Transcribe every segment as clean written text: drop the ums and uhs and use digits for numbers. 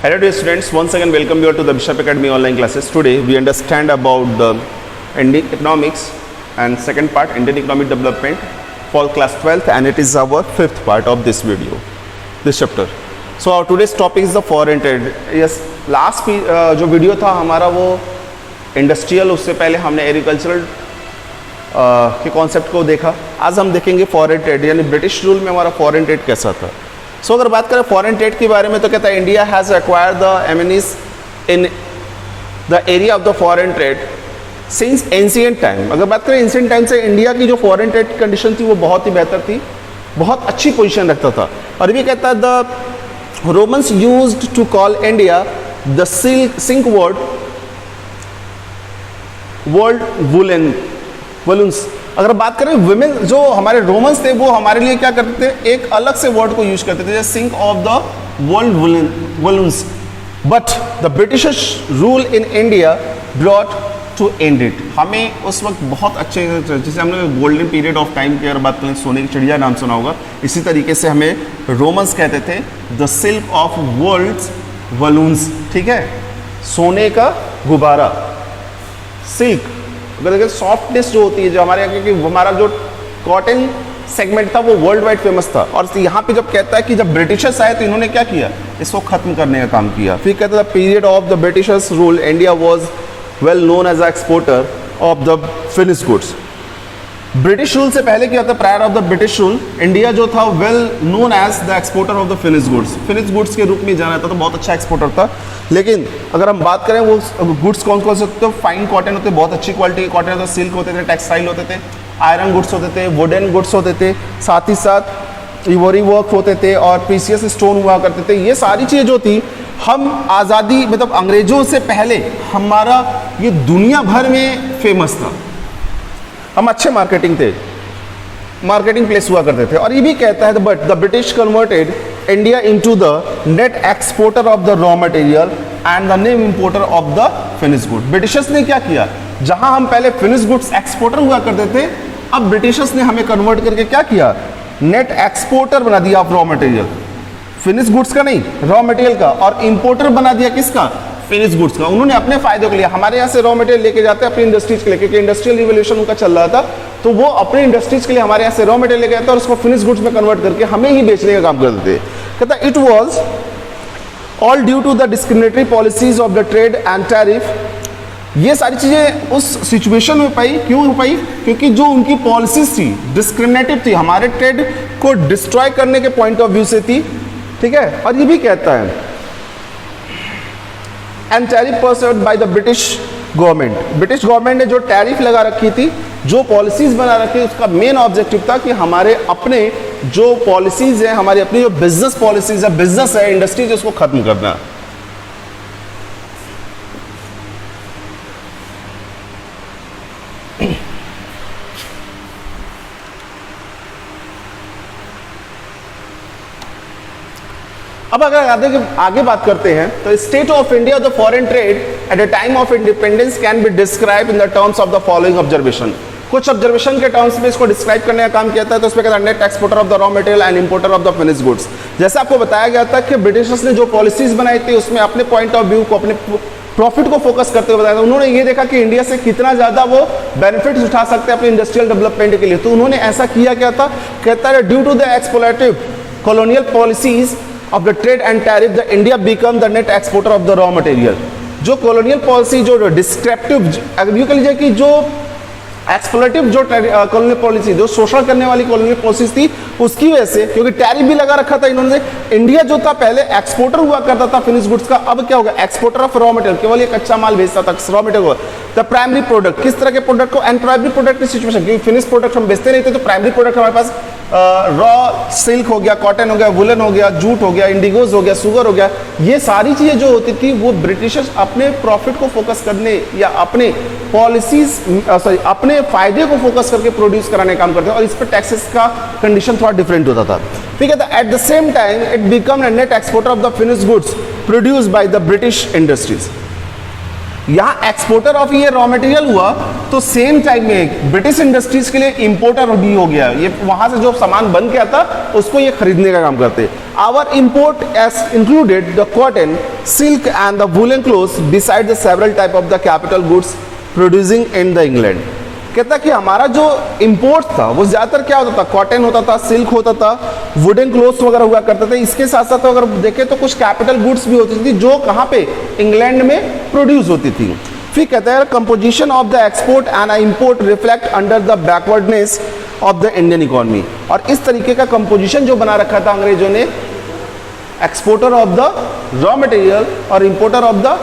Hello dear students, once again welcome you all to the Bishop Academy online classes. Today we understand about the Indian economics and second part Indian economic development for class 12th, and it is our fifth part of this video, this chapter. So our today's topic is the foreign trade. Yes, last जो video था हमारा वो industrial, उससे पहले हमने agricultural के concept को देखा. आज हम देखेंगे फॉरेन ट्रेड, यानी ब्रिटिश रूल में हमारा फॉरेन ट्रेड कैसा था. सो अगर बात करें फॉरेन ट्रेड के बारे में तो कहता है India has acquire the eminence in the area of the foreign trade since ancient time. अगर बात करें एंशिएंट टाइम से इंडिया की जो फॉरेन ट्रेड कंडीशन थी वो बहुत ही बेहतर थी, बहुत अच्छी पोजीशन रखता था. और ये कहता है the Romans used to call India the sink world woollens. अगर बात करें वुमेन, जो हमारे रोमन्स थे वो हमारे लिए क्या करते थे, एक अलग से वर्ड को यूज करते थे, जैसे sink of the world woollens. But the Britishers rule in India brought to end it. हमें उस वक्त बहुत अच्छे, जैसे हमने गोल्डन पीरियड ऑफ टाइम की अगर बात करें, सोने की चिड़िया नाम सुना होगा, इसी तरीके से हमें रोमन्स कहते थे the silk of worlds woollens. ठीक है, सोने का गुब्बारा, सिल्क. अगर देखिए सॉफ्टनेस जो होती है, जो हमारे यहाँ, क्योंकि हमारा जो कॉटन सेगमेंट था वो वर्ल्ड वाइड फेमस था. और यहाँ पे जब कहता है कि जब ब्रिटिशर्स आए तो इन्होंने क्या किया, इसको खत्म करने का काम किया. फिर कहता है period of the Britishers rule India was well known as a exporter of the finish goods. British rule से पहले क्या था, prior of the British rule India जो था well known as the exporter of the finish goods. Finish goods के रूप में जाना जाता था, बहुत अच्छा एक्सपोर्टर था. लेकिन अगर हम बात करें वो गुड्स कौन कौन से होते, तो फाइन कॉटन होते, बहुत अच्छी क्वालिटी के कॉटन होते, सिल्क होते थे, टेक्सटाइल होते थे, आयरन गुड्स होते थे, वुडन गुड्स होते थे, साथ ही साथ इवोरी वर्क होते थे और प्रीसियस स्टोन हुआ करते थे. ये सारी चीज़ें जो थी, हम आज़ादी मतलब अंग्रेज़ों से पहले हमारा ये दुनिया भर में फेमस था. हम अच्छे मार्केटिंग प्लेस हुआ करते थे. और ये भी कहता है but the British converted India into the net exporter of the raw material and the name importer of the finish good. Britishers ने क्या किया, जहां हम पहले फिनिश गुड्स एक्सपोर्टर हुआ करते थे, अब ब्रिटिशर्स ने हमें कन्वर्ट करके क्या किया, नेट एक्सपोर्टर बना दिया of raw material. Finish goods का नहीं, रॉ मटेरियल का. और इंपोर्टर बना दिया किसका, फिनिश गुड्स का. उन्होंने अपने फायदे के लिए हमारे यहाँ से रॉ मटेरियल लेके जाते हैं अपनी इंडस्ट्रीज के लिए, क्योंकि इंडस्ट्रियल रिवोल्यूशन उनका चल रहा था, तो वो अपने इंडस्ट्रीज के लिए हमारे यहाँ से रॉ मटेरियल लेके आते और उसको फिनिश गुड्स में कन्वर्ट करके हमें ही बेचने का काम करते थे. कहता it was all due to the discriminatory policies of the trade and tariff. ये सारी चीज़ें उस सिचुएशन में पाई, क्यों हो पाई, क्योंकि जो उनकी पॉलिसीज थी डिस्क्रिमिनेटिव थी, हमारे ट्रेड को डिस्ट्रॉय करने के पॉइंट ऑफ व्यू से थी. ठीक है, और ये भी कहता है and tariff pursued by the British government. British government ने जो टैरिफ लगा रखी थी, जो पॉलिसीज बना रखी, उसका मेन ऑब्जेक्टिव था कि हमारे अपने जो पॉलिसीज हैं, हमारी अपनी जो बिजनेस पॉलिसीज है, बिजनेस है, इंडस्ट्रीज, उसको खत्म करना. अब अगर आगे बात करते हैं तो state of India the foreign trade at the time of independence can be describe in the terms of the following observation. कुछ ऑब्जर्वेशन के टर्म्स में इसको डिस्क्राइब करने का काम किया था. तो उसमें कहता है net exporter of the raw material and importer of the finish goods. जैसे आपको बताया गया था कि ब्रिटिशर्स ने जो पॉलिसीज बनाई थी उसमें अपने पॉइंट ऑफ व्यू को, अपने प्रॉफिट को फोकस करते हुए बताया था. उन्होंने ये देखा कि इंडिया से कितना ज़्यादा वो बेनिफिट्स उठा सकते हैं अपने इंडस्ट्रियल डेवलपमेंट के लिए. तो उन्होंने ऐसा किया क्या था, कहता है due to the exploitative colonial policies of the trade and tariff the India become the net exporter of the raw material. जो कॉलोनियल पॉलिसी, जो डिस्क्रिप्टिव, अगर यूँ कह लीजिए कि जो एक्सप्लॉइटिव जो कॉलोनियल पॉलिसी, जो शोषण करने वाली कॉलोनियल पॉलिसीज थी, उसकी वजह से, क्योंकि टैरिफ भी लगा रखा था इन्होंने. इंडिया जो था पहले एक्सपोर्टर हुआ करता था फिनिश गुड्स का, अब क्या होगा, एक्सपोर्टर ऑफ रॉ मटेरियल. केवल ये कच्चा माल भेजता था, raw material. The primary product, किस तरह के प्रोडक्ट को, एंड प्राइमरी प्रोडक्ट की सिचुएशन, क्योंकि फिनिश प्रोडक्ट हम बेचते नहीं थे, तो प्राइमरी प्रोडक्ट हमारे पास रॉ सिल्क हो गया, कॉटन हो गया, वुलन हो गया, जूट हो गया, इंडिगोज हो गया, सुगर हो गया. ये सारी चीज़ें जो होती थी वो ब्रिटिशर्स अपने प्रॉफिट को फोकस करने या अपने पॉलिसीज अपने फायदे को फोकस करके प्रोड्यूस कराने का काम करते हैं. और इस पर टैक्सेस का कंडीशन थोड़ा डिफरेंट होता था. ठीक है, at the same time it become a net exporter of the finish goods produced by the British industries. यहाँ एक्सपोर्टर ऑफ ये रॉ मटेरियल हुआ, तो सेम टाइम में ब्रिटिश इंडस्ट्रीज के लिए इंपोर्टर भी हो गया। ये वहां से जो सामान बन के आता उसको ये खरीदने का काम करते। Our imports included the cotton, silk and the woollen clothes beside the several type of the capital goods producing in the England. कहता कि हमारा जो इंपोर्ट था वो ज्यादातर क्या होता था, कॉटन होता था, सिल्क होता था, वुडन क्लोथ्स वगैरह हुआ करते थे। इसके साथ साथ अगर देखें तो कुछ कैपिटल गुड्स भी होती थी जो कहाँ पे, इंग्लैंड में प्रोड्यूस होती थी। फिर कहता है composition of the export and import reflect under the backwardness of the Indian economy. और इस तरीके का कंपोजिशन जो बना रखा था अंग्रेजों ने, exporter of the raw material और importer of the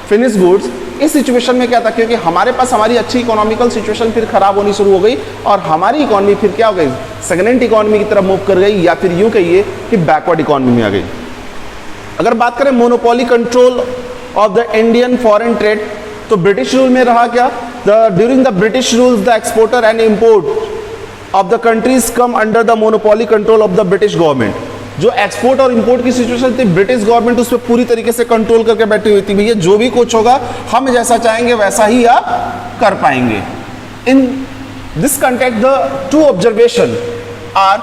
finish goods, इस सिचुएशन में क्या था, क्योंकि हमारे पास हमारी अच्छी इकोनॉमिकल सिचुएशन फिर खराब होनी शुरू हो गई और हमारी इकोनॉमी फिर क्या हो गई, सेकेंड हैंड इकोनॉमी की तरफ मूव कर गई, या फिर यूं कहिए कि बैकवर्ड इकोनॉमी में आ गई। अगर बात करें monopoly control of the Indian foreign trade, तो ब्रिटिश रूल में रहा क्या, during the British rules the exporter and import of the countries come under the monopoly control of the British government. जो एक्सपोर्ट और इंपोर्ट की situation थी, British government उस पर पूरी तरीके से कंट्रोल करके बैठी हुई थी। भैया जो भी कुछ होगा हम जैसा चाहेंगे वैसा ही आप कर पाएंगे। In this context the two observation are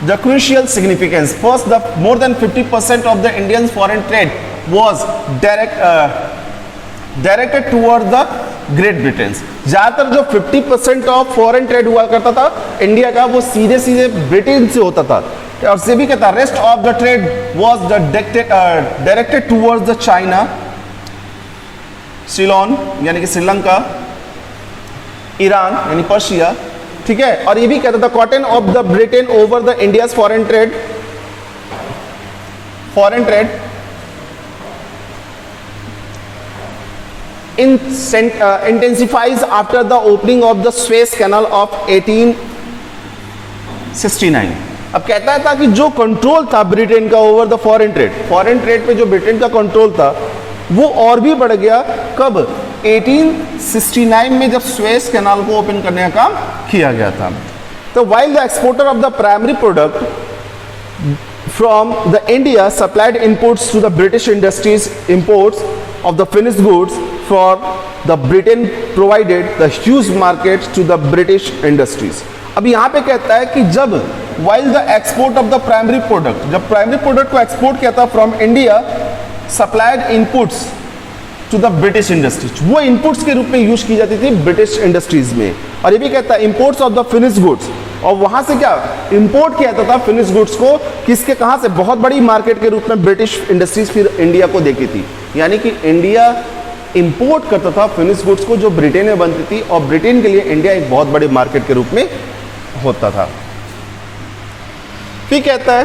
the crucial significance. First, the more than 50% of the Indian foreign trade was directed toward the Great Britain. ज्यादातर जो 50% ऑफ फॉरेन ट्रेड हुआ करता था इंडिया का, वो सीधे सीधे ब्रिटेन से होता था। और से भी कहता, rest of the trade was directed towards the China, Ceylon यानी कि श्रीलंका, ईरान यानी पर्शिया, ठीक है। और ये भी कहता था cotton of the Britain over the India's foreign trade intensifies after the opening of the Suez Canal of 1869। अब कहता था कि जो कंट्रोल था ब्रिटेन का ओवर द फॉरेन ट्रेड पे जो ब्रिटेन का कंट्रोल था वो और भी बढ़ गया। कब, 1869 में जब स्वेज कैनाल को ओपन करने का काम किया गया था। तो while the exporter of the primary product from the India supplied inputs to the British industries, imports of the finished goods for the Britain provided the huge markets to the British industries। अब यहाँ पे कहता है कि जब while the export of the primary product, जब primary product को export किया था from India, supplied inputs to the British industries, वो इनपुट्स के रूप में यूज की जाती थी ब्रिटिश इंडस्ट्रीज में। और ये भी कहता है imports of the finish goods, और वहां से क्या इंपोर्ट किया जाता था फिनिश गुड्स को, किसके कहां से, बहुत बड़ी मार्केट के रूप में ब्रिटिश इंडस्ट्रीज फिर इंडिया को देती थी। यानी कि इंडिया इंपोर्ट करता था फिनिश गुड्स को जो ब्रिटेन में बनती थी, और ब्रिटेन के लिए इंडिया एक बहुत बड़ी मार्केट के रूप में होता था। फिर कहता है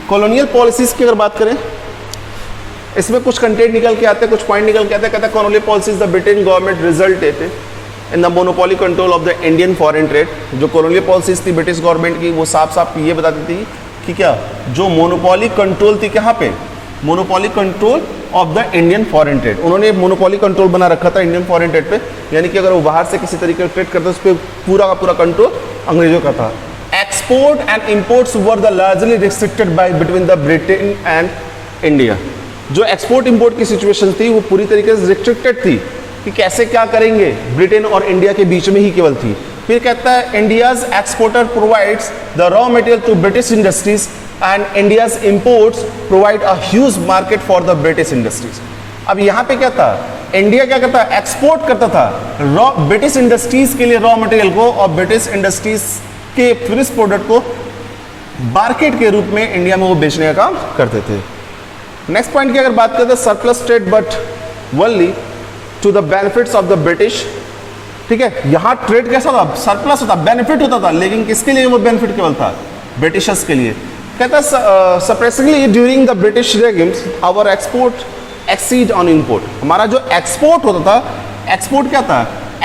कॉलोनियल पॉलिसीज की अगर बात करें, इसमें कुछ कंटेंट निकल के आते हैं, कुछ पॉइंट निकल के आते हैं। कहता है colonial policies the Britain government resulted in the monopoly control of the Indian foreign trade. जो कॉलोनियल पॉलिसीज थी ब्रिटिश गवर्नमेंट की, वो साफ साफ ये बताती थी कि क्या, जो मोनोपोली कंट्रोल थी कहाँ पे, monopoly control of the Indian foreign trade. उन्होंने मोनोपोली कंट्रोल बना रखा था इंडियन फॉरेन ट्रेड पे, यानी कि अगर वो बाहर से किसी तरीके का ट्रेड करते उस पर पूरा का पूरा कंट्रोल अंग्रेजों का था। Export and imports were the largely restricted by between the Britain and India. जो एक्सपोर्ट इंपोर्ट की सिचुएशन थी वो पूरी तरीके से रिस्ट्रिक्टेड थी कि कैसे क्या करेंगे, ब्रिटेन और इंडिया के बीच में ही केवल थी। फिर कहता है India's exporter provides the raw material to British industries and India's imports provide a huge market for the British industries. अब यहाँ पे क्या था, इंडिया क्या करता है, एक्सपोर्ट करता था रॉ ब्रिटिश इंडस्ट्रीज के लिए रॉ मटेरियल को, और ब्रिटिश इंडस्ट्रीज के फिनिश प्रोडक्ट को मार्केट के रूप में इंडिया में वो बेचने का काम करते थे। नेक्स्ट पॉइंट की अगर बात करते हैं, surplus trade but only to the benefits of the British. ठीक है, यहाँ ट्रेड कैसा था, सरप्लस होता, बेनिफिट होता था, लेकिन किसके लिए वो बेनिफिट केवल था, ब्रिटिशर्स के लिए। कहता है surprisingly during the British regimes our export exceed on import. हमारा जो एक्सपोर्ट होता था, एक्सपोर्ट क्या था,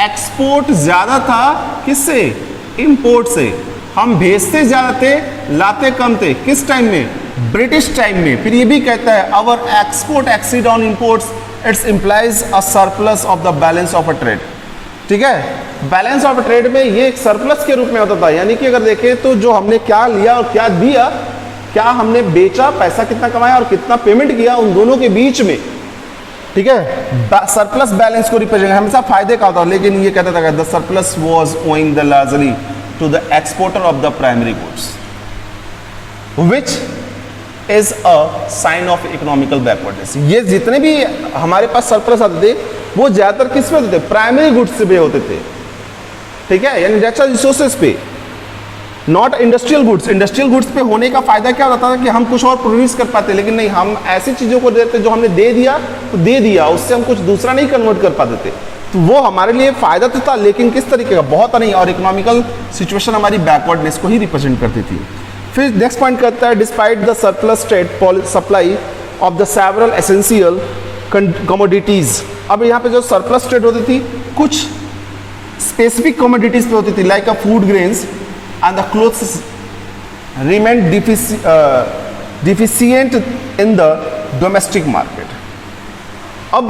एक्सपोर्ट ज्यादा था किससे, इंपोर्ट से। हम भेजते ज्यादा थे, लाते कम थे। किस टाइम में, ब्रिटिश टाइम में। फिर ये भी कहता है our export exceed on imports, it's implies a surplus of the balance of a trade. ठीक है, बैलेंस ऑफ ट्रेड में ये एक सरप्लस के रूप में होता था, यानी कि अगर देखें तो जो हमने क्या लिया और क्या दिया, क्या हमने बेचा, पैसा कितना कमाया और कितना पेमेंट किया, उन दोनों के बीच में ठीक है, सरप्लस बैलेंस को रिप्रेजेंट, हमेशा फायदे का होता, लेकिन ये कहता था the surplus was owing the largely to the exporter of the primary goods which is a sign of economical backwardness. ये जितने भी हमारे पास सरप्लस आते थे वो ज्यादातर किस पे होते थे, प्राइमरी गुड्स पे होते थे, ठीक है, यानी नेचुरल रिसोर्सेज पे, not industrial goods. Industrial goods पे होने का फायदा क्या होता था कि हम कुछ और प्रोड्यूस कर पाते, लेकिन नहीं, हम ऐसी चीजों को देते जो हमने दे दिया तो दे दिया, उससे हम कुछ दूसरा नहीं कन्वर्ट कर पाते थे, तो वो हमारे लिए फायदा तो था, लेकिन किस तरीके का, बहुत नहीं, और इकोनॉमिकल सिचुएशन हमारी बैकवर्डनेस को ही रिप्रेजेंट करती थी। फिर नेक्स्ट पॉइंट करता है despite the surplus trade supply of the several essential commodities. अब यहाँ पे जो सरप्लस ट्रेड होती थी कुछ स्पेसिफिक कमोडिटीज पे होती थी, like a food grains and the clothes remain deficient in the domestic market। अब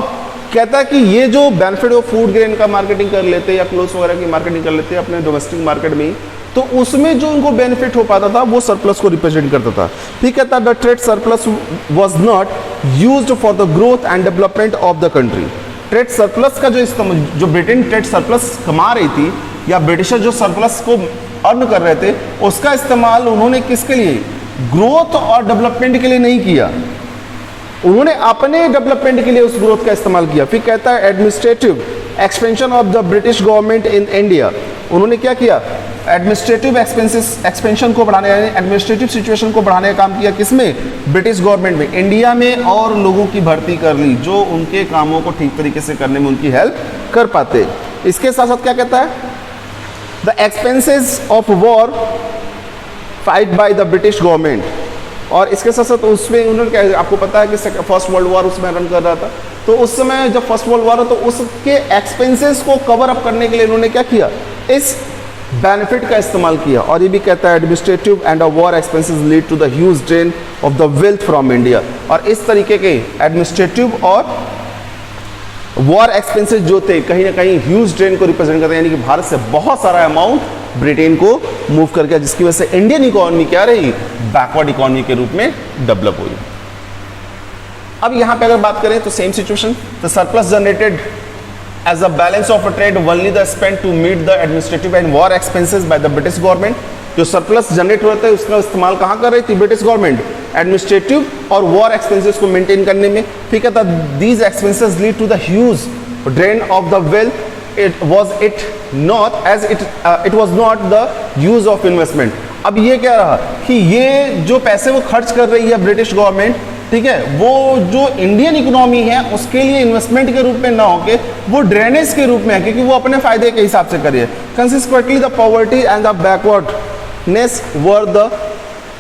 कहता है कि ये जो बेनिफिट वो फूड ग्रेन का मार्केटिंग कर लेते या क्लोथ्स वगैरह की मार्केटिंग कर लेते अपने डोमेस्टिक मार्केट में, तो उसमें जो उनको बेनिफिट हो पाता था वो सरप्लस को रिप्रेजेंट करता था। ठीक है, the trade surplus was not used for the growth and development of the country. Trade surplus का जो ब्रिटेन ट्रेड सरप्लस कमा रही थी या ब्रिटिशर जो सरप्लस को अर्न कर रहे थे, उसका इस्तेमाल उन्होंने किसके लिए, ग्रोथ और डेवलपमेंट के लिए नहीं किया, उन्होंने अपने डेवलपमेंट के लिए उस ग्रोथ का इस्तेमाल किया। फिर कहता है administrative expansion of the British government in India. उन्होंने क्या किया, एडमिनिस्ट्रेटिव एक्सपेंशन को बढ़ाने, यानी एडमिनिस्ट्रेटिव सिचुएशन को बढ़ाने का काम किया, किसमें, ब्रिटिश गवर्नमेंट में, इंडिया में, और लोगों की भर्ती कर ली जो उनके कामों को ठीक तरीके से करने में उनकी हेल्प कर पाते। इसके साथ साथ क्या कहता है, the expenses of war fight bye the British government. और इसके साथ साथ उसमें उन्होंने क्या, आपको पता है कि फर्स्ट वर्ल्ड वॉर उसमें रन कर रहा था, तो उस समय जब फर्स्ट वर्ल्ड वॉर हो तो उसके एक्सपेंसेस को कवर अप करने के लिए उन्होंने क्या किया, इस बेनिफिट का इस्तेमाल किया। और ये भी कहता है administrative and war expenses lead to the huge drain of the wealth from India. और इस तरीके के एडमिनिस्ट्रेटिव और वॉर एक्सपेंसेस जो थे कहीं ना कहीं ह्यूज ड्रेन को रिप्रेजेंट करते हैं, यानी कि भारत से बहुत सारा अमाउंट ब्रिटेन को मूव कर गया, जिसकी वजह से इंडियन इकोनॉमी क्या रही, बैकवर्ड इकोनॉमी के रूप में डेवलप हुई। अब यहां पे अगर बात करें तो same situation, the surplus generated as a balance of a trade only the spend to meet the administrative and war expenses by the British government. जो सरप्लस जनरेट होता है उसका इस्तेमाल कहां कर रही थी ब्रिटिश गवर्नमेंट, एडमिनिस्ट्रेटिव और वॉर एक्सपेंसेस को मेंटेन करने में। ठीक है, these expenses lead to the huge drain of the wealth, it was not the use of investment। अब ये क्या रहा कि ये जो पैसे वो खर्च कर रही है ब्रिटिश गवर्नमेंट, ठीक है, वो जो इंडियन इकोनॉमी है उसके लिए इन्वेस्टमेंट के रूप में ना होके वो ड्रेनेज के रूप में है, क्योंकि वो अपने फायदे के हिसाब से करिए। Consequently the poverty and the backwardness were the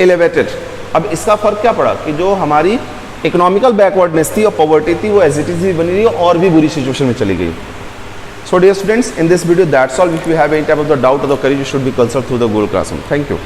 elevated. अब इसका फर्क क्या पड़ा कि जो हमारी इकोनॉमिकल बैकवर्डनेस थी और पॉवर्टी थी वो एज इट इज बनी रही और भी बुरी सिचुएशन में चली गई। So dear students, in this video that's all. If you have any type of the doubt or the query, you should be consulted through the Google Classroom. Thank you.